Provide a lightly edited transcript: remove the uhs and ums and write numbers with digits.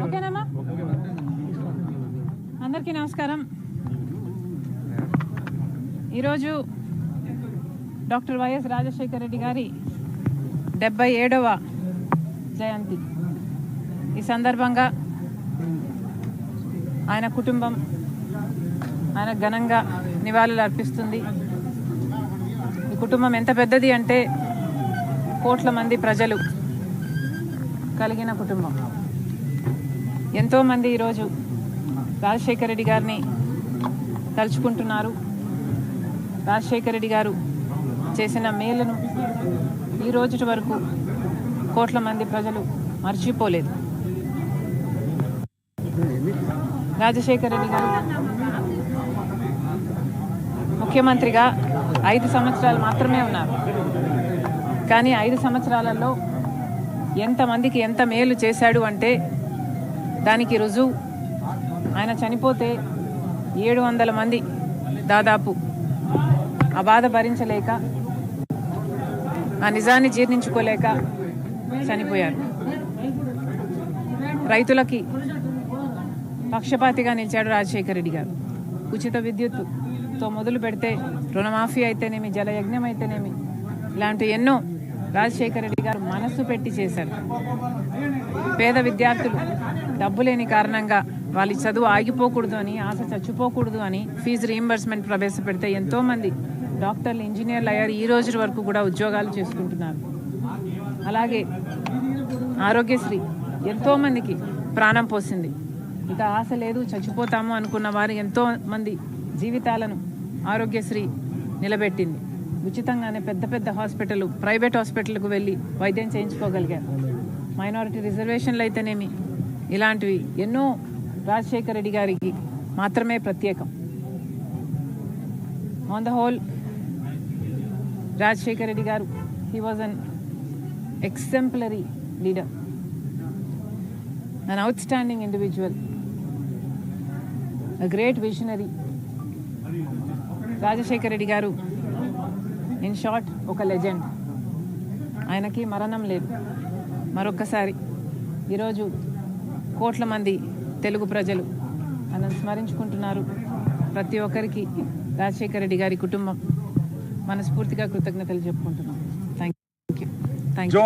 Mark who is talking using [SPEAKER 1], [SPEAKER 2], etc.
[SPEAKER 1] ఓకేనమ్మా? అందరికీ నమస్కారం. ఈరోజు డాక్టర్ వైఎస్ రాజశేఖర రెడ్డి గారి 77వ జయంతి. ఈ సందర్భంగా ఆయన కుటుంబం ఆయన ఘనంగా నివాళులు అర్పిస్తుంది. ఈ కుటుంబం ఎంత పెద్దది అంటే కోట్ల మంది ప్రజలు కలిగిన కుటుంబం. ఎంతోమంది ఈరోజు రాజశేఖర రెడ్డి గారిని తలుచుకుంటున్నారు. రాజశేఖర రెడ్డి గారు చేసిన మేలును ఈ రోజు వరకు కోట్ల మంది ప్రజలు మర్చిపోలేదు. రాజశేఖర రెడ్డి గారు ముఖ్యమంత్రిగా 5 సంవత్సరాలు మాత్రమే ఉన్నారు. కానీ 5 సంవత్సరాలలో ఎంతమందికి ఎంత మేలు చేశాడు అంటే దానికి రుజువు ఆయన చనిపోతే 700 మంది దాదాపు ఆ బాధ భరించలేక ఆ నిజాన్ని జీర్ణించుకోలేక చనిపోయారు. రైతులకి పక్షపాతిగా నిలిచాడు రాజశేఖర రెడ్డి గారు. ఉచిత విద్యుత్తుతో మొదలు పెడితే రుణమాఫీ అయితేనేమి, జలయజ్ఞం అయితేనేమి, ఇలాంటి ఎన్నో రాజశేఖర రెడ్డి గారు మనస్సు పెట్టి చేశారు. పేద విద్యార్థులు డబ్బు లేని కారణంగా వాళ్ళ చదువు ఆగిపోకూడదు అని, ఆశ చచ్చిపోకూడదు అని ఫీజు రీయింబర్స్మెంట్ ప్రవేశపెడితే ఎంతోమంది డాక్టర్లు, ఇంజనీర్లు అయ్యారు. ఈ రోజు వరకు కూడా ఉద్యోగాలు చేసుకుంటున్నారు. అలాగే ఆరోగ్యశ్రీ ఎంతోమందికి ప్రాణం పోసింది. ఇక ఆశ లేదు, చచ్చిపోతాము అనుకున్న వారు ఎంతోమంది జీవితాలను ఆరోగ్యశ్రీ నిలబెట్టింది. ఉచితంగానే పెద్ద పెద్ద హాస్పిటల్, ప్రైవేట్ హాస్పిటల్కు వెళ్ళి వైద్యం చేయించుకోగలిగారు. మైనారిటీ రిజర్వేషన్లు అయితేనేమి, ఇలాంటివి ఎన్నో రాజశేఖర రెడ్డి గారికి మాత్రమే ప్రత్యేకం. On the whole Rajasekhara Reddy గారు he was an exemplary leader, an outstanding individual, a great visionary. Rajasekhara Reddy గారు ఇన్ షార్ట్ ఒక లెజెండ్. ఆయనకి మరణం లేదు. మరొక్కసారి ఈరోజు కోట్ల మంది తెలుగు ప్రజలు ఆయనను స్మరించుకుంటున్నారు. ప్రతి ఒక్కరికి రాజశేఖర రెడ్డి గారి కుటుంబం మనస్ఫూర్తిగా కృతజ్ఞతలు చెప్పుకుంటున్నాం. Thank you.